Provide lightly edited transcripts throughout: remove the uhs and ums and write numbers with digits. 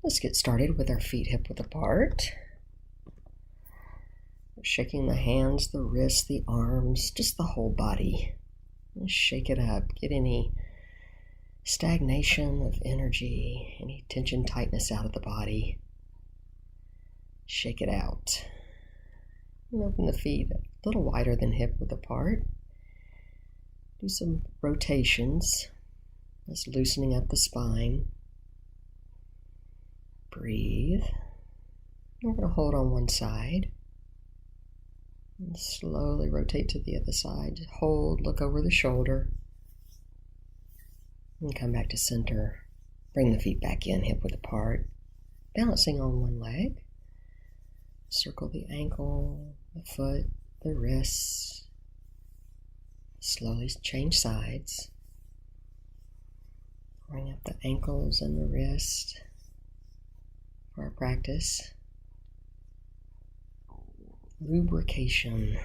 Let's get started with our feet hip-width apart. Shaking the hands, the wrists, the arms, just the whole body. And shake it up. Get any stagnation of energy, any tension, tightness out of the body. Shake it out. And open the feet a little wider than hip-width apart. Do some rotations. That's loosening up the spine. Breathe. We're going to hold on one side. And slowly rotate to the other side. Hold, look over the shoulder. And come back to center. Bring the feet back in, hip-width apart. Balancing on one leg. Circle the ankle, the foot, the wrists. Slowly change sides. Bring up the ankles and the wrist for our practice. Lubrication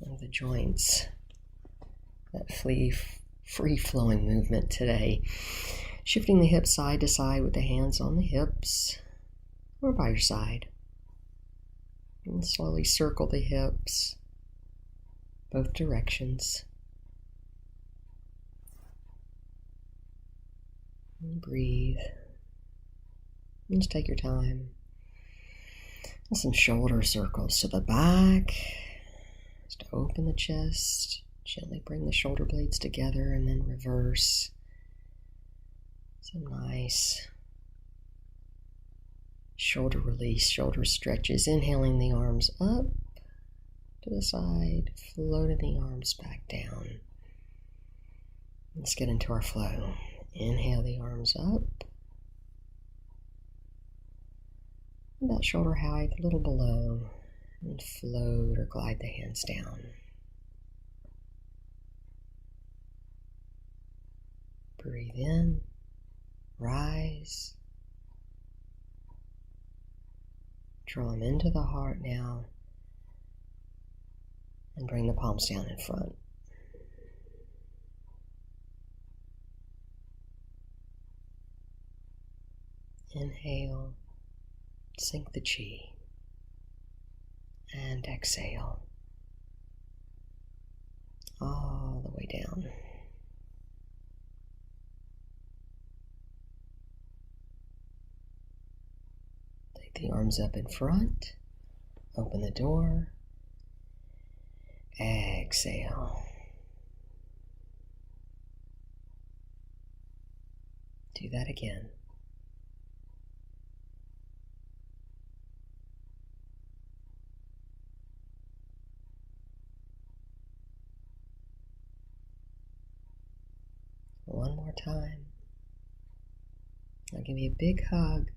of the joints. That free-flowing movement today. Shifting the hips side to side with the hands on the hips or by your side. And slowly circle the hips both directions. And breathe. And just take your time. And some shoulder circles to the back. Just open the chest. Gently bring the shoulder blades together and then reverse. Some nice shoulder release, shoulder stretches. Inhaling the arms up to the side, floating the arms back down. Let's get into our flow. Inhale the arms up. About shoulder height, a little below, and float or glide the hands down. Breathe in, rise. Draw them into the heart now, and bring the palms down in front. Inhale. Sink the chi, and exhale all the way down. Take the arms up in front, open the door, exhale. Do that again. One more time. I'll give you a big hug.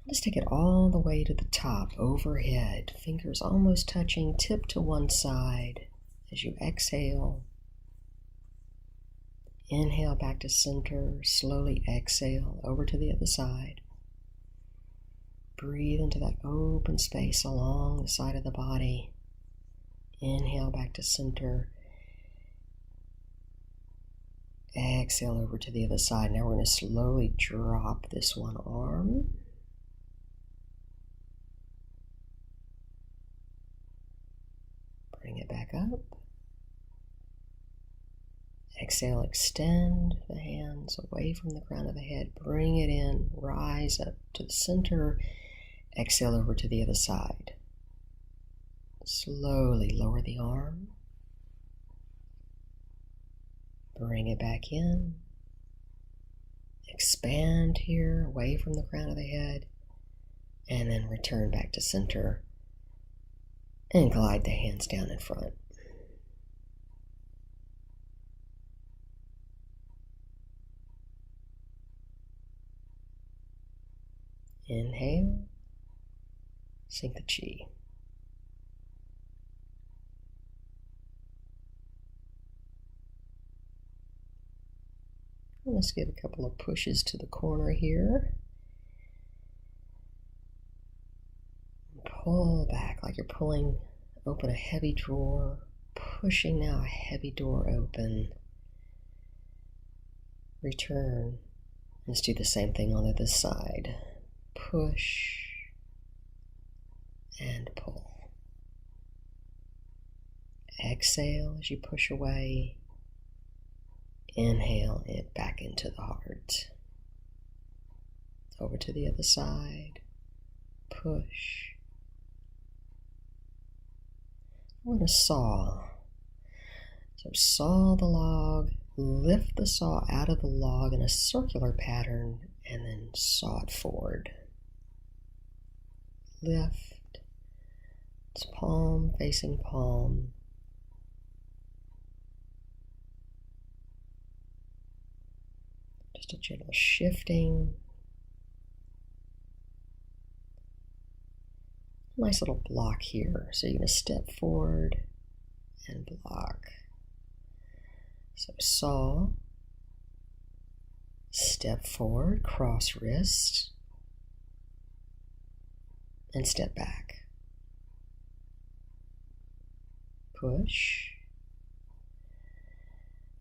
Let's take it all the way to the top, overhead. Fingers almost touching, tip to one side. As you exhale, inhale back to center. Slowly exhale over to the other side. Breathe into that open space along the side of the body. Inhale back to center. Exhale over to the other side. Now we're going to slowly drop this one arm. Bring it back up. Exhale, extend the hands away from the crown of the head. Bring it in, rise up to the center. Exhale over to the other side. Slowly lower the arm. Bring it back in. Expand here, away from the crown of the head. And then return back to center. And glide the hands down in front. Inhale. Sink the chi. Let's give a couple of pushes to the corner here. Pull back like you're pulling open a heavy drawer, pushing now a heavy door open. Return. Let's do the same thing on the other side. push and pull. Exhale as you push away. Inhale it back into the heart. Over to the other side. Push. I want to saw. So saw the log, lift the saw out of the log in a circular pattern, and then saw it forward. Lift. It's palm facing palm. Just a gentle shifting. Nice little block here. So you're going to step forward and block. So saw, step forward, cross wrist, and step back. Push,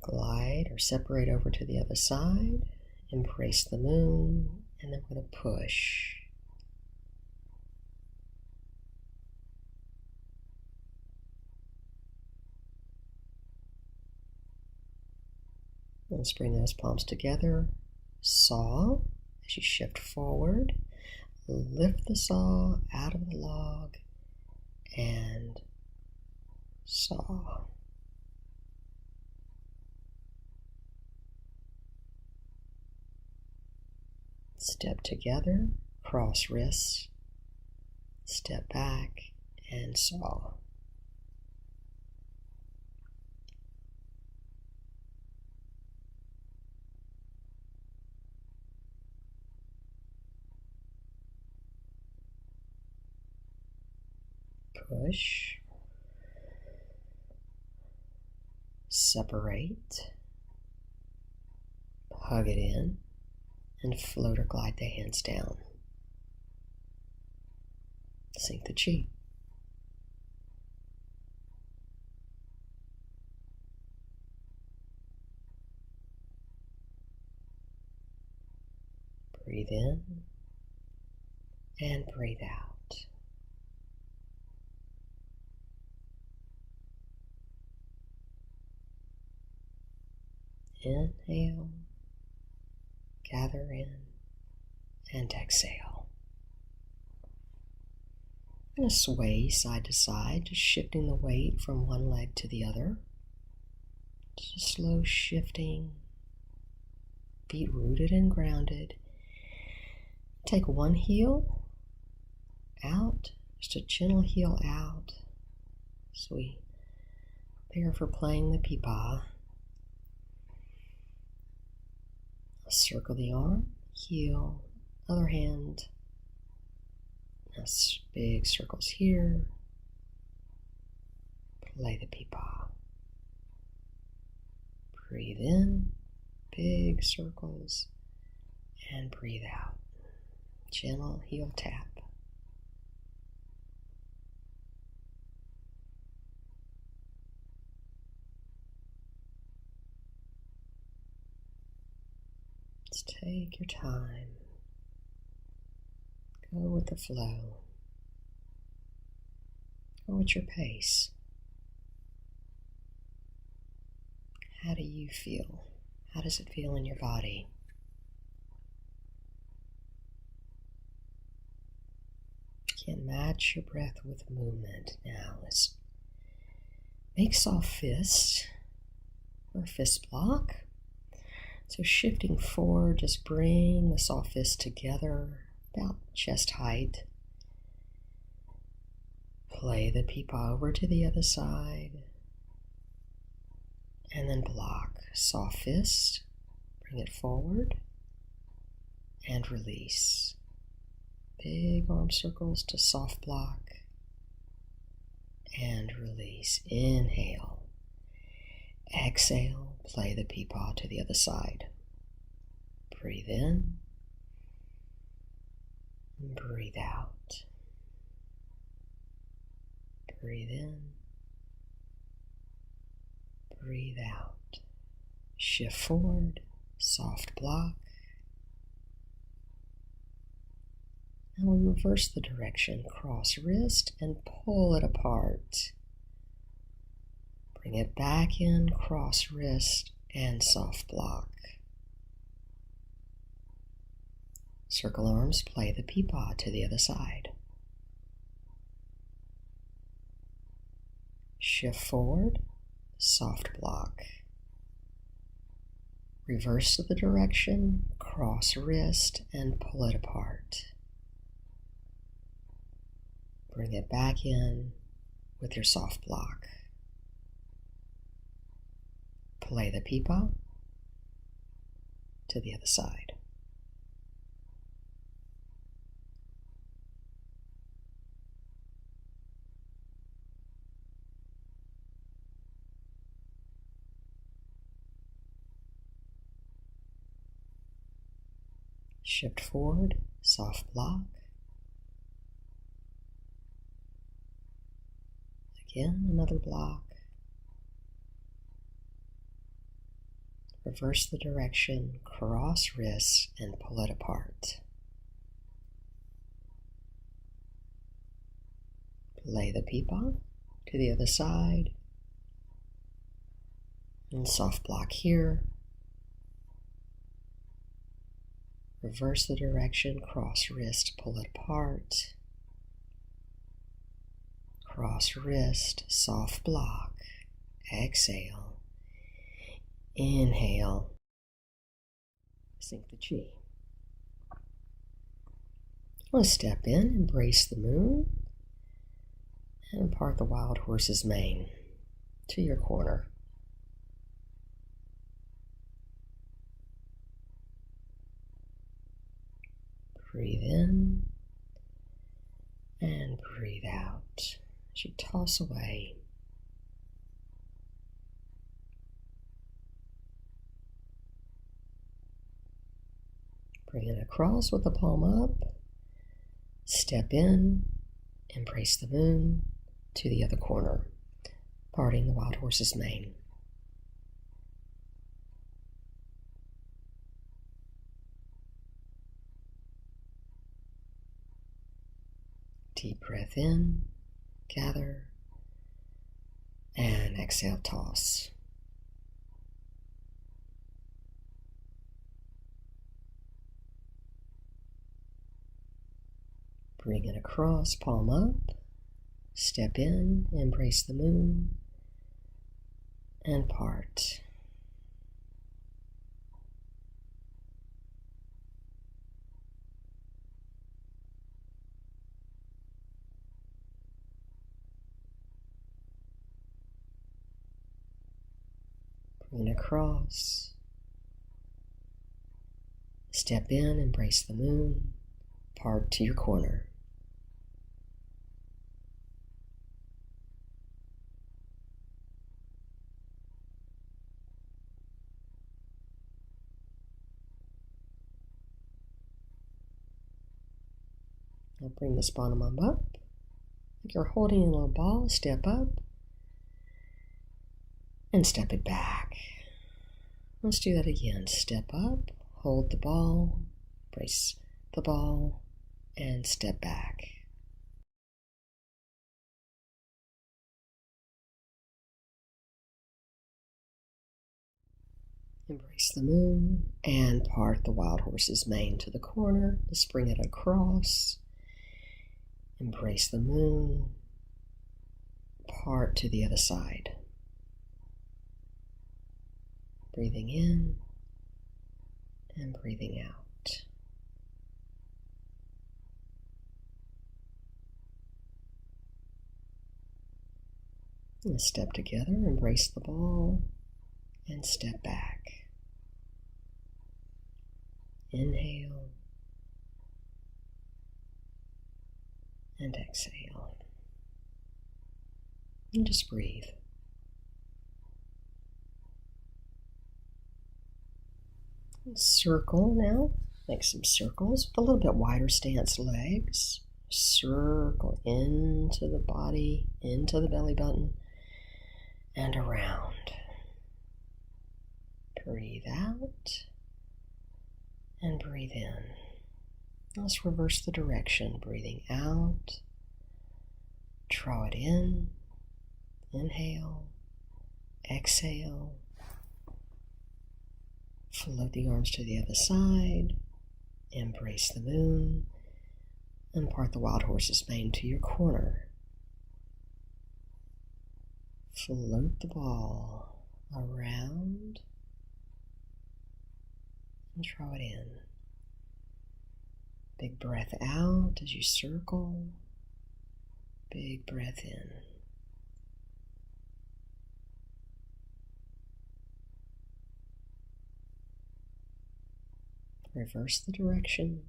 glide or separate over to the other side, embrace the moon, and then we're going to push. Let's bring those palms together. Saw as you shift forward. Lift the saw out of the log and saw. Step together, cross wrists, step back and saw. Push, separate, hug it in, and float or glide the hands down. Sink the chi. Breathe in and breathe out. Inhale, gather in, and exhale. I'm going to sway side to side, just shifting the weight from one leg to the other. Just a slow shifting, feet rooted and grounded. Take one heel out, just a gentle heel out. So we prepare for playing the pipa. Circle the arm, heel, other hand. Nice big circles here. Play the pipa. Breathe in, big circles, and breathe out. Gentle heel tap. Just take your time. Go with the flow. Go at your pace. How do you feel? How does it feel in your body? You can match your breath with movement. Now let's make soft fists or fist block. So shifting forward, just bring the soft fist together about chest height. Play the pipa over to the other side. And then block. Soft fist, bring it forward, and release. Big arm circles to soft block, and release. Inhale. Exhale, play the pipa to the other side. Breathe in, breathe out. Breathe in, breathe out. Shift forward, soft block. reverse the direction, cross wrist and pull it apart. Bring it back in, cross wrist and soft block. Circle arms, play the peepaw to the other side. Shift forward, soft block. Reverse the direction, cross wrist and pull it apart. Bring it back in with your soft block. Play the peepaw to the other side. Shift forward, soft block. Again, another block. Reverse the direction, cross wrists, and pull it apart. Play the peepaw to the other side. And soft block here. Reverse the direction, cross wrist, pull it apart. Cross wrist, soft block. Exhale. Inhale. Sink the chi. Let's step in, embrace the moon, and part the wild horse's mane to your corner. Breathe in and breathe out as you toss away. Bring it across with the palm up. Step in, embrace the moon to the other corner, parting the wild horse's mane. Deep breath in, gather, and exhale, toss. Bring it across, palm up, step in, embrace the moon, and part. Bring it across, step in, embrace the moon, part to your corner. Now bring the spine arm up, like you're holding a little ball, step up, and step it back. Let's do that again. Step up, hold the ball, brace the ball, and step back. Embrace the moon and part the wild horse's mane to the corner. Let's bring it across. Embrace the moon, part to the other side. Breathing in and breathing out. Let's step together, embrace the ball, and step back. Inhale and exhale. And just breathe. Circle now. Make some circles with a little bit wider stance legs. Circle into the body, into the belly button, and around. Breathe out and breathe in. Let's reverse the direction. Breathing out. Draw it in. Inhale. Exhale. Float the arms to the other side. Embrace the moon. And part the wild horse's mane to your corner. Float the ball around. And draw it in. Big breath out as you circle. Big breath in. Reverse the direction.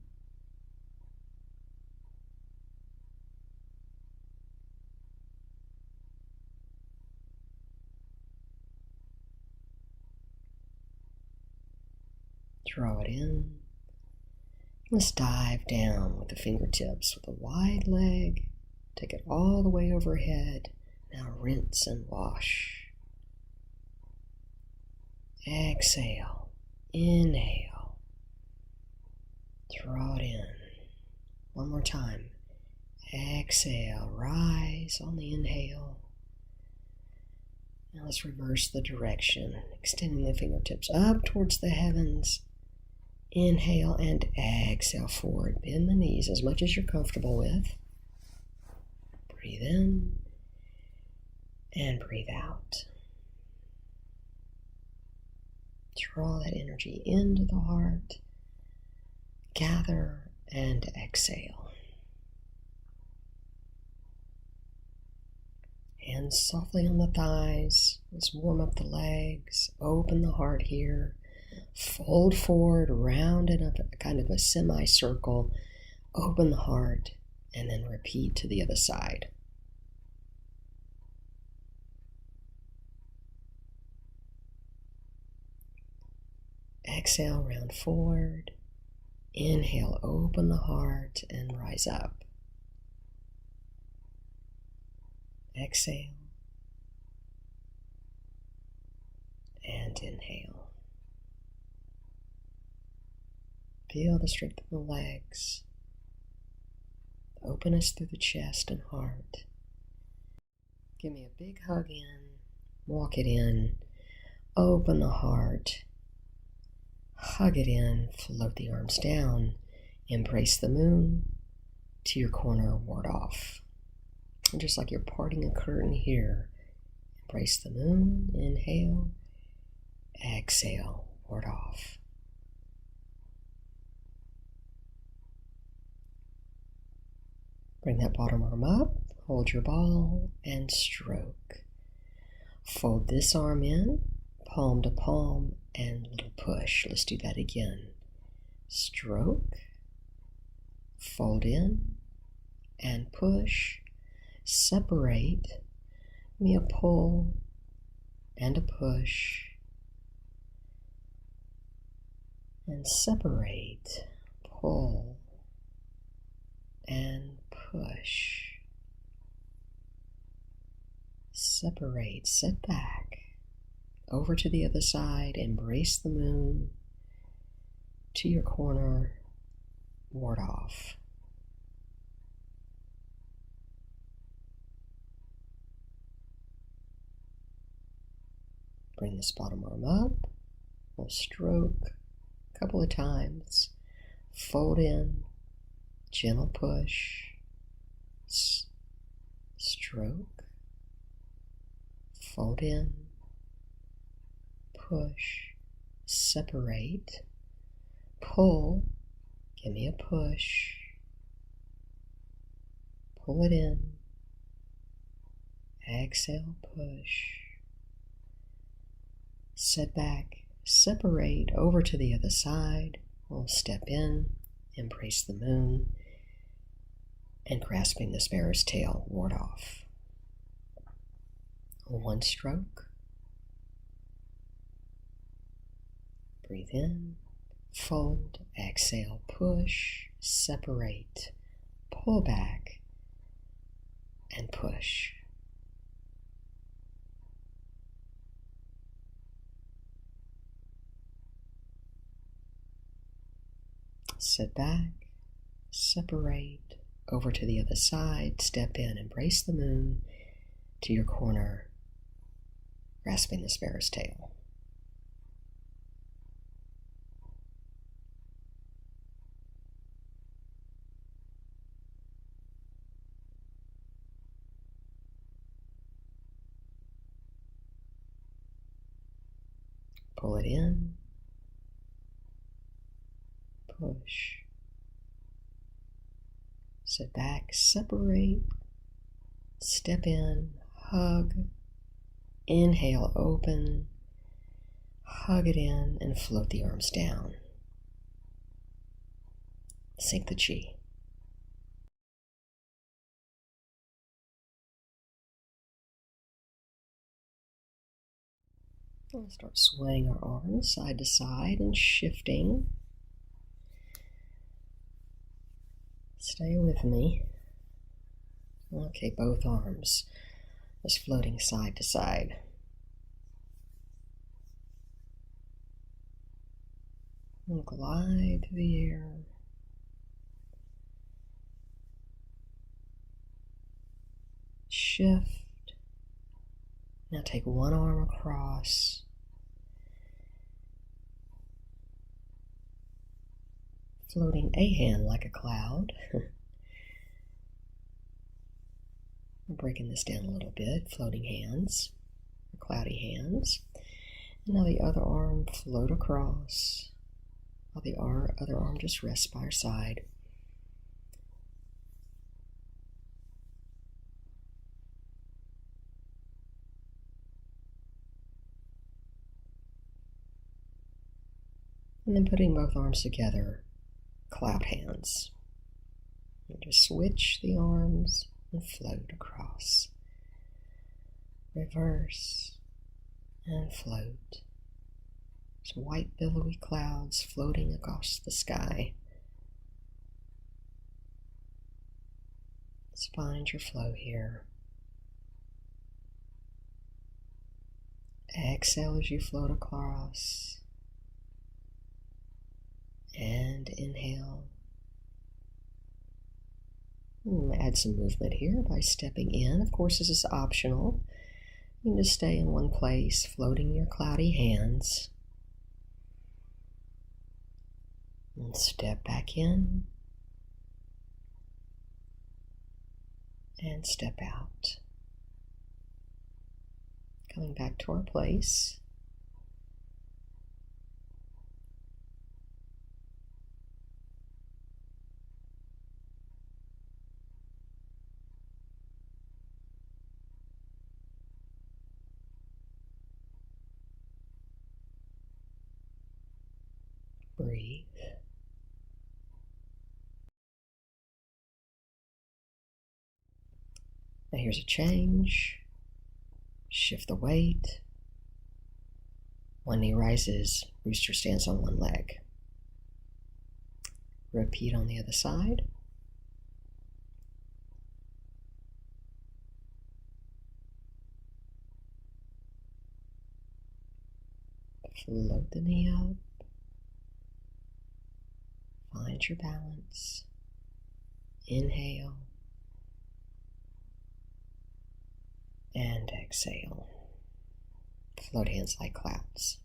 Draw it in. Let's dive down with the fingertips with a wide leg. Take it all the way overhead. Now rinse and wash. Exhale. Inhale. Draw it in. One more time. Exhale. Rise on the inhale. Now let's reverse the direction. Extending the fingertips up towards the heavens. Inhale and exhale forward. Bend the knees as much as you're comfortable with. Breathe in and breathe out. Draw that energy into the heart. Gather and exhale. Hands softly on the thighs. Let's warm up the legs. Open the heart here. Fold forward, round it up, kind of a semicircle. Open the heart, and then repeat to the other side. Exhale, round forward. Inhale, open the heart, and rise up. Exhale, and inhale. Feel the strength of the legs, the openness through the chest and heart. Give me a big hug in, walk it in, open the heart, hug it in, float the arms down, embrace the moon to your corner, ward off. And just like you're parting a curtain here, embrace the moon, inhale, exhale, ward off. Bring that bottom arm up, hold your ball, and stroke. Fold this arm in, palm to palm, and little push. Let's do that again. Stroke, fold in, and push. Separate, give me a pull and a push. And separate, pull, and push. Separate, set back, over to the other side, embrace the moon, to your corner, ward off. Bring this bottom arm up, we'll stroke a couple of times, fold in, gentle push, stroke, fold in, push, separate, pull, give me a push, pull it in, exhale, push, set back, separate over to the other side, we'll step in, embrace the moon, and grasping the sparrow's tail, ward off. One stroke. Breathe in, fold, exhale, push, separate, pull back, and push. Sit back, separate, over to the other side, step in, embrace the moon to your corner, grasping the sparrow's tail. Pull it in, push, sit back, separate, step in, hug, inhale, open, hug it in, and float the arms down. Sink the chi. We'll start swaying our arms side to side and shifting. Stay with me. Okay, both arms just floating side to side. And glide through the air. Shift. Now take one arm across. Floating a hand like a cloud. Breaking this down a little bit. Floating hands, cloudy hands. And now the other arm float across. While the other arm just rests by our side. And then putting both arms together, cloud hands. And just switch the arms and float across. Reverse and float. Some white billowy clouds floating across the sky. Just find your flow here. Exhale as you float across. And inhale. Add some movement here by stepping in. Of course, this is optional. You can just stay in one place, floating your cloudy hands. And step back in. And step out. Coming back to our place. Breathe. Now here's a change. Shift the weight. One knee rises, rooster stands on one leg. Repeat on the other side. Float the knee up. Find your balance. Inhale. And exhale. Float hands like clouds.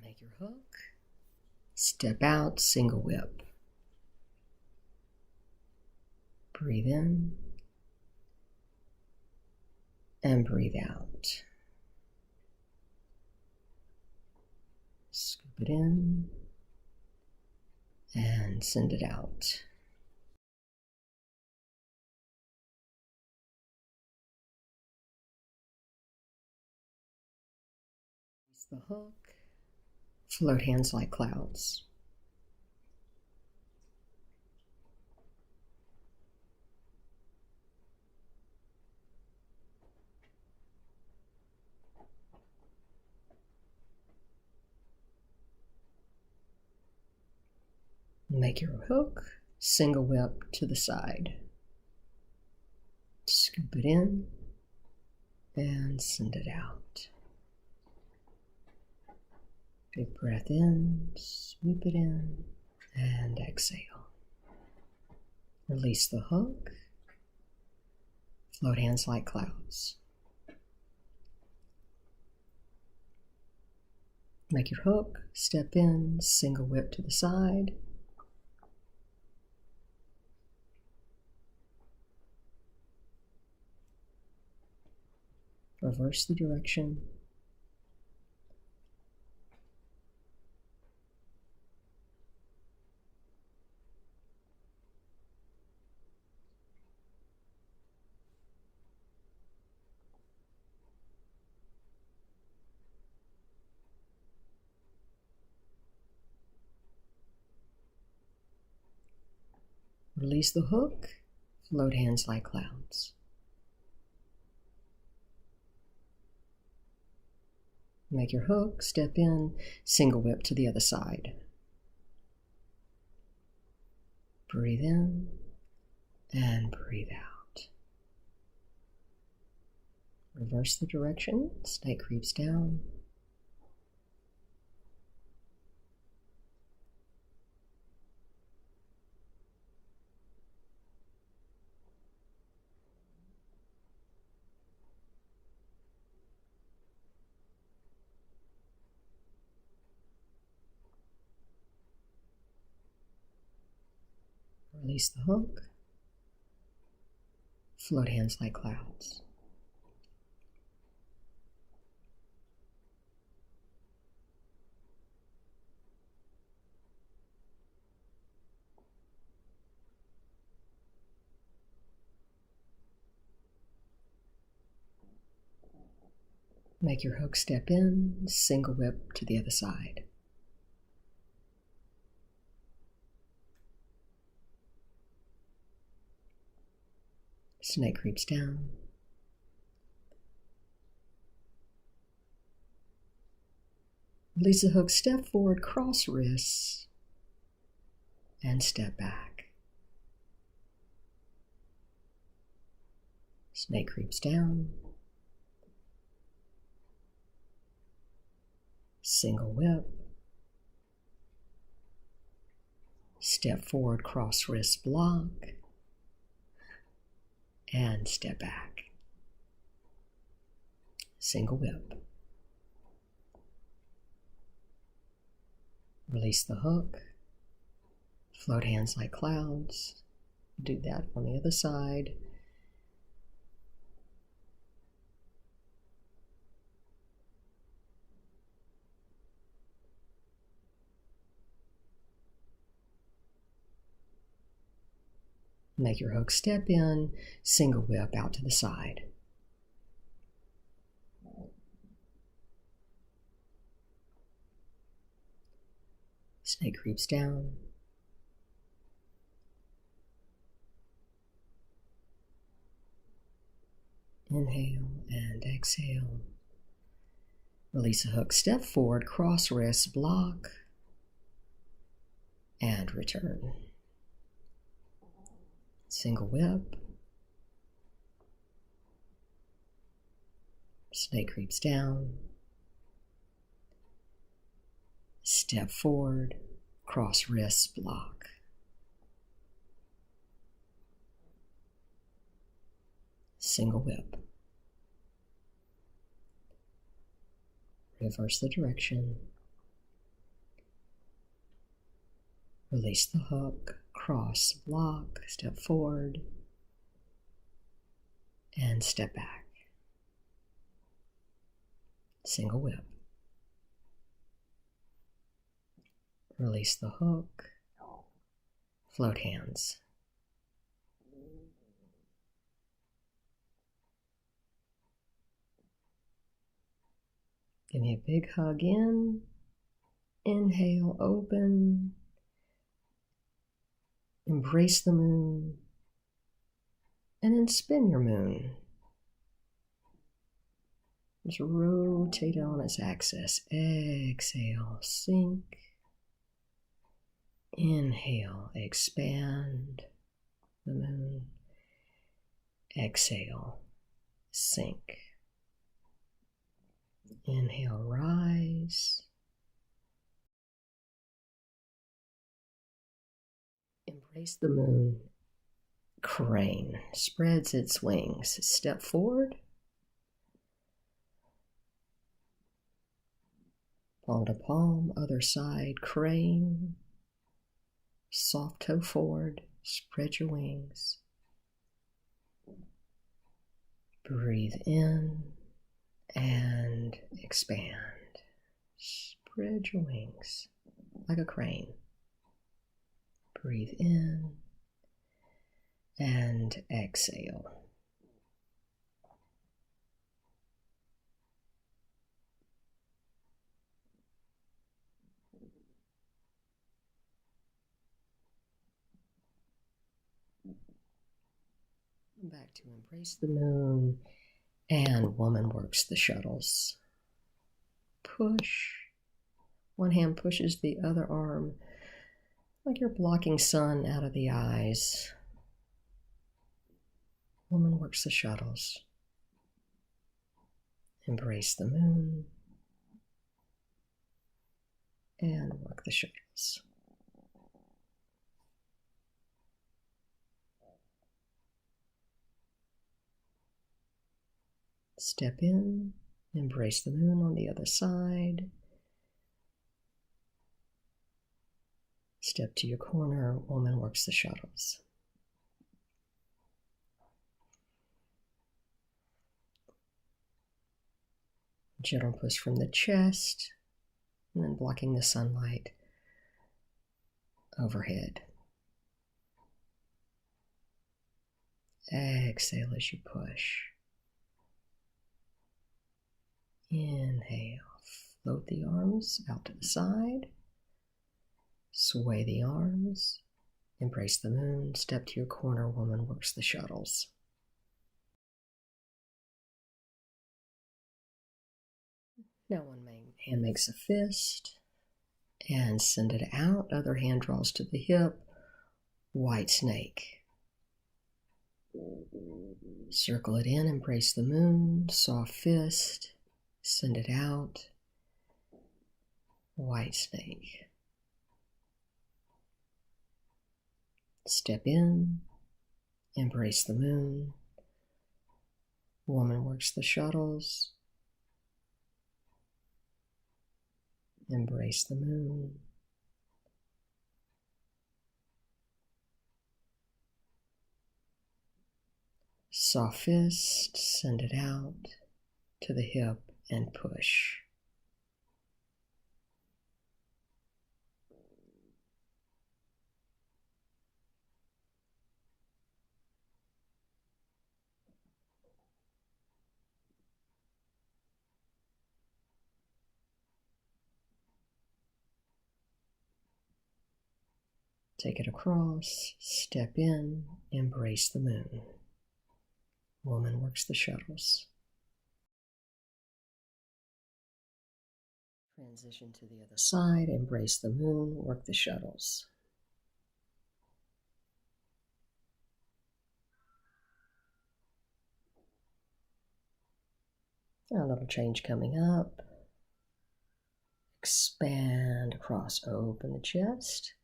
Make your hook. Step out, single whip. Breathe in. And breathe out. Scoop it in. And send it out. Release the hook. Float hands like clouds. Make your hook, single whip to the side. Scoop it in and send it out. Big breath in, sweep it in, and exhale. Release the hook. Float hands like clouds. Make your hook, step in, single whip to the side. Reverse the direction. Release the hook, float hands like clouds. Make your hook, step in, single whip to the other side. Breathe in and breathe out. Reverse the direction, snake creeps down. Release the hook. Float hands like clouds. Make your hook step in, single whip to the other side. Snake creeps down. Release the hook, step forward, cross wrists, and step back. Snake creeps down. Single whip. Step forward, cross wrist, block, and step back. Single whip. Release the hook. Float hands like clouds. Do that on the other side. Make your hook step in, single whip out to the side. Snake creeps down. Inhale and exhale. Release the hook, step forward, cross wrists, block, and return. Single whip. Snake creeps down. Step forward, cross wrists, block. Single whip. Reverse the direction. Release the hook, cross, block, step forward, and step back. Single whip. Release the hook, float hands. Give me a big hug in. Inhale, open. Embrace the moon. And then spin your moon. Just rotate on its axis. Exhale, sink. Inhale, expand the moon. Exhale, sink. Inhale, rise. Embrace the moon. Crane spreads its wings. Step forward. Palm to palm, other side, crane. Soft toe forward, spread your wings. Breathe in and expand. Spread your wings like a crane. Breathe in and exhale. Back to embrace the moon, and woman works the shuttles. Push. One hand pushes the other arm like you're blocking sun out of the eyes. Woman works the shuttles. Embrace the moon and work the shuttles. Step in, embrace the moon on the other side. Step to your corner, woman works the shuttles. Gentle push from the chest, and then blocking the sunlight overhead. Exhale as you push. Inhale, float the arms out to the side. Sway the arms. Embrace the moon. Step to your corner, woman works the shuttles. Now one hand makes a fist and send it out. Other hand draws to the hip. White snake. Circle it in, embrace the moon. Soft fist. Send it out. White snake. Step in. Embrace the moon. Woman works the shuttles. Embrace the moon. Soft fist, send it out to the hip and push. Take it across, step in, embrace the moon. Woman works the shuttles. Transition to the other side, embrace the moon, work the shuttles. A little change coming up. Expand across, open the chest.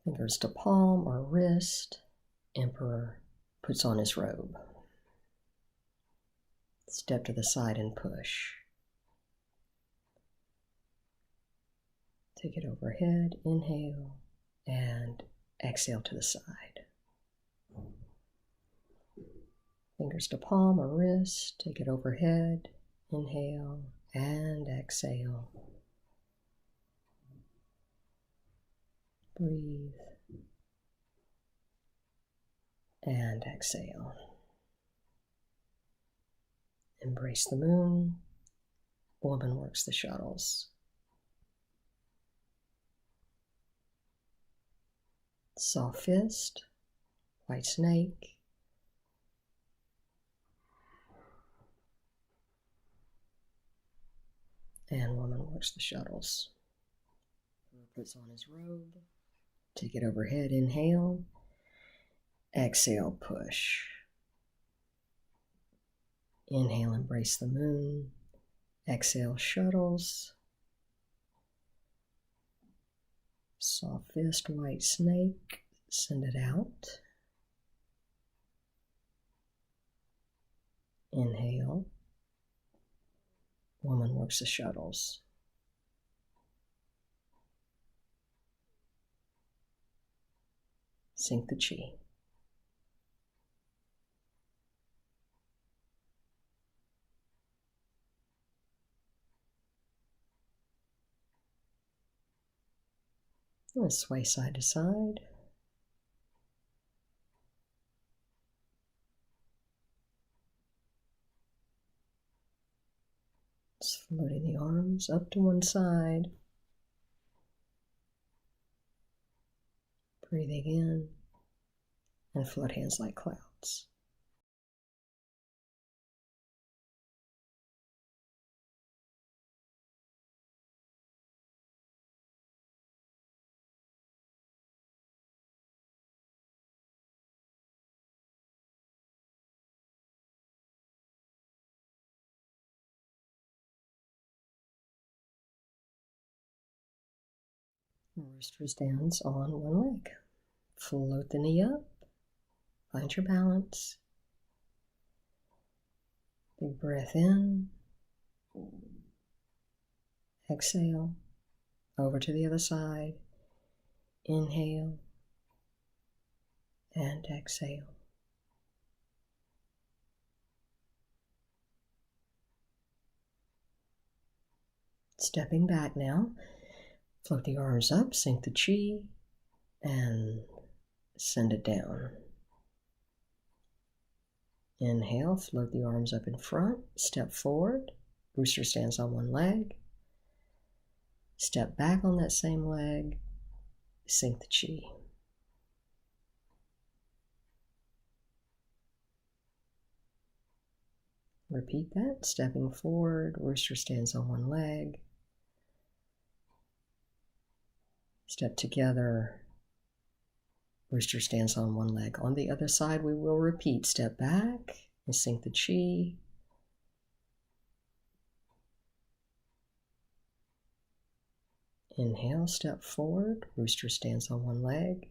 Fingers to palm or wrist. Emperor puts on his robe. Step to the side and push. Take it overhead, inhale, and exhale to the side. Fingers to palm or wrist, take it overhead, inhale, and exhale. Breathe. And exhale. Embrace the moon. Woman works the shuttles. Soft fist, white snake. And woman works the shuttles. Puts on his robe. Take it overhead, inhale. Exhale, push. Inhale, embrace the moon. Exhale, shuttles. Soft fist, white snake. Send it out. Inhale. Woman works the shuttles. Sink the chi. And sway side to side. Just floating the arms up to one side. Breathing in. And float hands like clouds. Rooster stands on one leg. Float the knee up. Find your balance. Big breath in. Exhale. Over to the other side. Inhale. And exhale. Stepping back now. Float the arms up, sink the chi, and send it down. Inhale, float the arms up in front, step forward, rooster stands on one leg, step back on that same leg, sink the chi. Repeat that, stepping forward, rooster stands on one leg, step together, rooster stands on one leg. On the other side, we will repeat, step back and sink the chi. Inhale, step forward, rooster stands on one leg.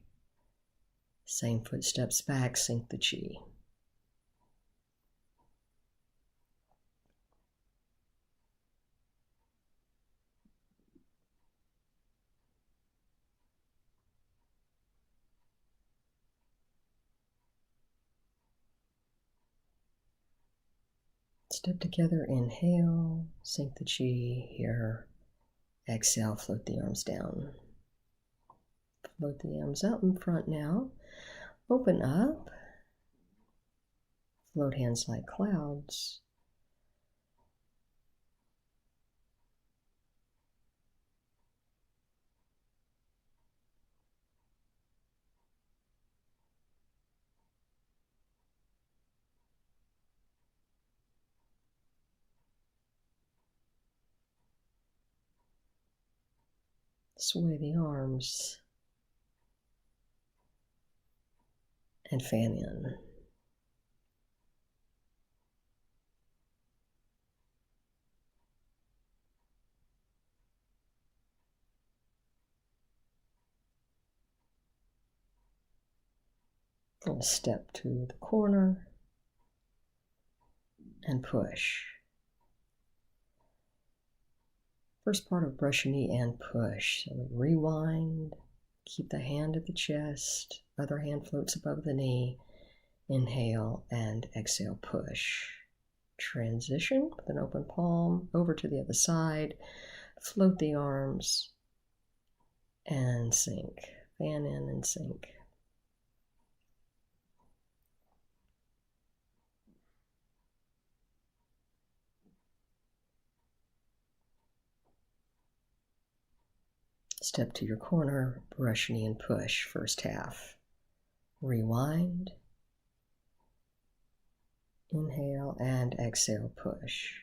Same foot steps back, sink the chi. Step together, inhale, sink the chi here. Exhale, float the arms down. Float the arms out in front now. Open up. Float hands like clouds. Sway the arms and fan in. And step to the corner and push. First part of brush your knee and push. So we rewind, keep the hand at the chest, other hand floats above the knee. Inhale and exhale, push. Transition with an open palm over to the other side. Float the arms and sink. Fan in and sink. Step to your corner, brush knee and push, first half. Rewind. Inhale and exhale, push.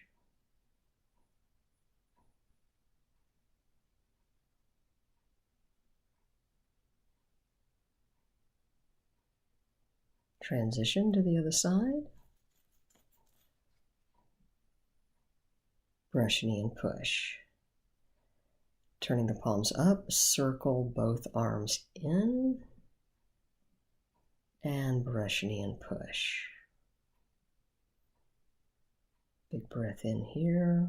Transition to the other side. brush knee and push. Turning the palms up, circle both arms in and brush knee and push. Big breath in here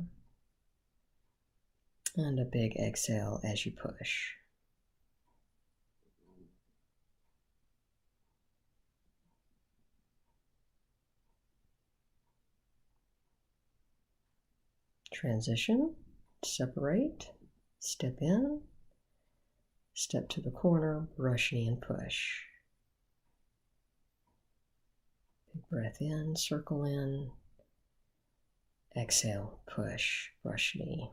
and a big exhale as you push. Transition, separate, step in, step to the corner, brush knee and push. Big breath in, circle in, exhale, push, brush knee.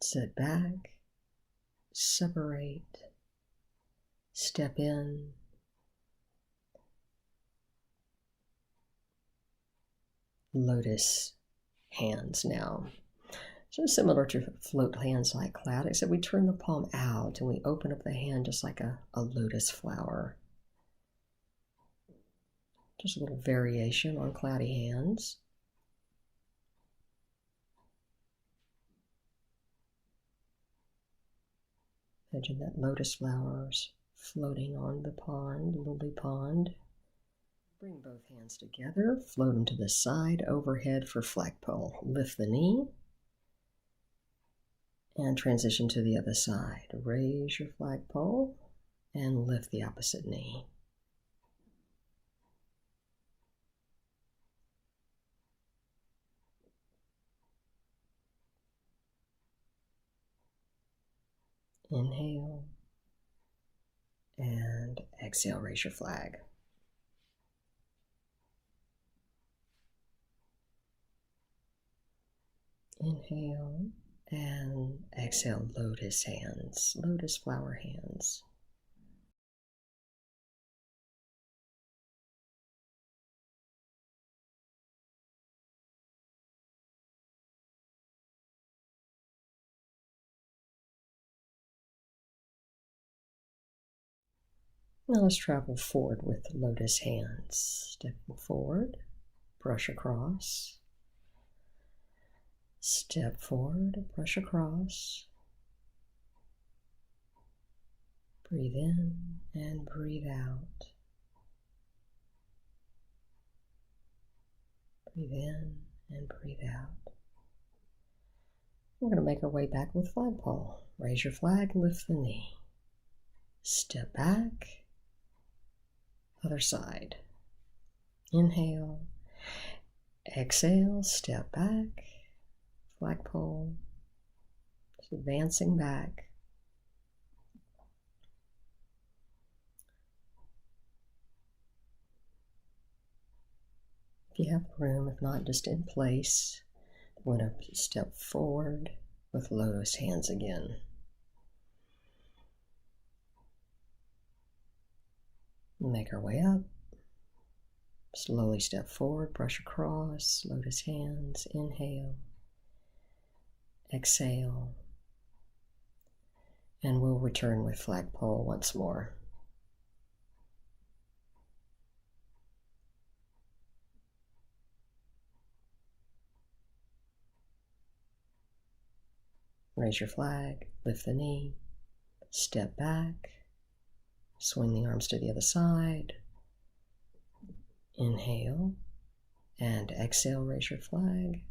Sit back, separate, step in, lotus hands now. So similar to float hands like cloud, except we turn the palm out and we open up the hand just like a lotus flower. Just a little variation on cloudy hands. Imagine that lotus flowers floating on the pond, lily pond. Bring both hands together, float them to the side, overhead for flagpole. Lift the knee and transition to the other side. Raise your flagpole and lift the opposite knee. Inhale and exhale, raise your flag. Inhale and exhale, lotus hands, lotus flower hands. Now let's travel forward with lotus hands. Stepping forward, brush across. Step forward, brush across. Breathe in and breathe out. Breathe in and breathe out. We're going to make our way back with flagpole. Raise your flag, lift the knee. Step back. Other side. Inhale. Exhale, step back. Flagpole. Just advancing back. If you have room, if not, just in place. We're going to step forward with lotus hands again. Make our way up. Slowly step forward, brush across, lotus hands, inhale, exhale, and we'll return with flagpole once more. Raise your flag, lift the knee, step back, swing the arms to the other side, inhale, and exhale, raise your flag,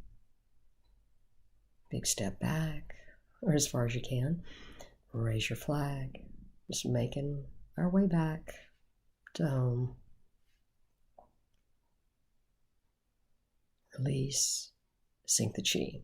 big step back, or as far as you can, raise your flag, just making our way back to home. Release, sink the chi.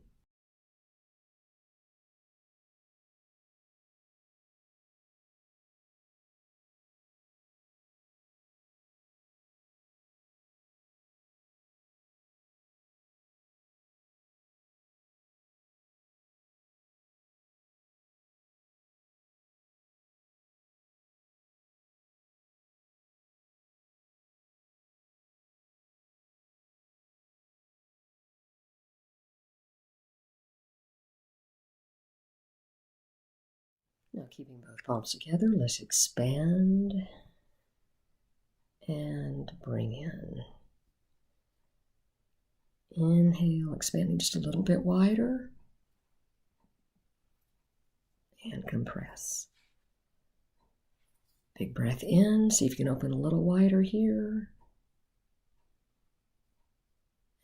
Now keeping both palms together, let's expand and bring in. Inhale, expanding just a little bit wider. And compress. Big breath in. See if you can open a little wider here.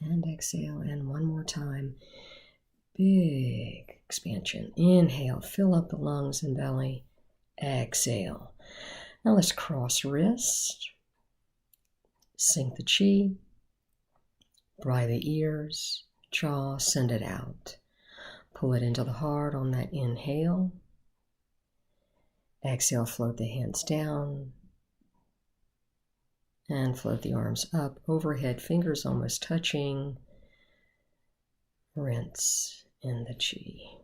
And exhale. And one more time. Big expansion. Inhale. Fill up the lungs and belly. Exhale. Now let's cross wrist. Sink the chi. Dry the ears. Jaw. Send it out. Pull it into the heart on that inhale. Exhale, float the hands down. And float the arms up, overhead, fingers almost touching. Rinse in the chi.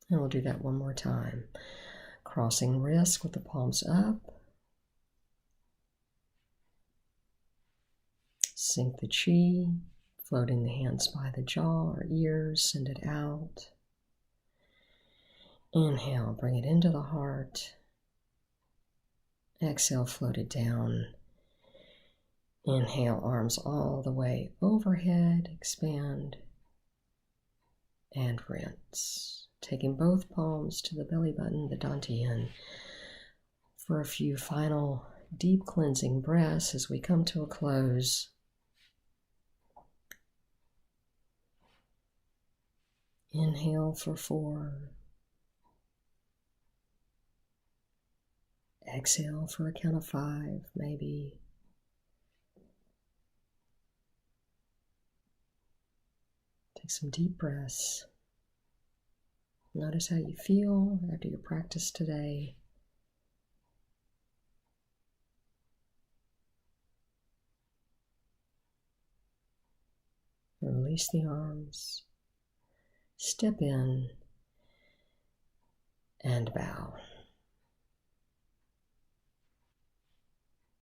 And we'll do that one more time. Crossing wrists with the palms up. Sink the chi. Floating the hands by the jaw or ears, send it out. Inhale, bring it into the heart. Exhale, float it down. Inhale, arms all the way overhead, expand, and rinse. Taking both palms to the belly button, the dantian, for a few final deep cleansing breaths as we come to a close. Inhale for 4. Exhale for a count of 5, maybe. Take some deep breaths. Notice how you feel after your practice today. Release the arms. Step in and bow.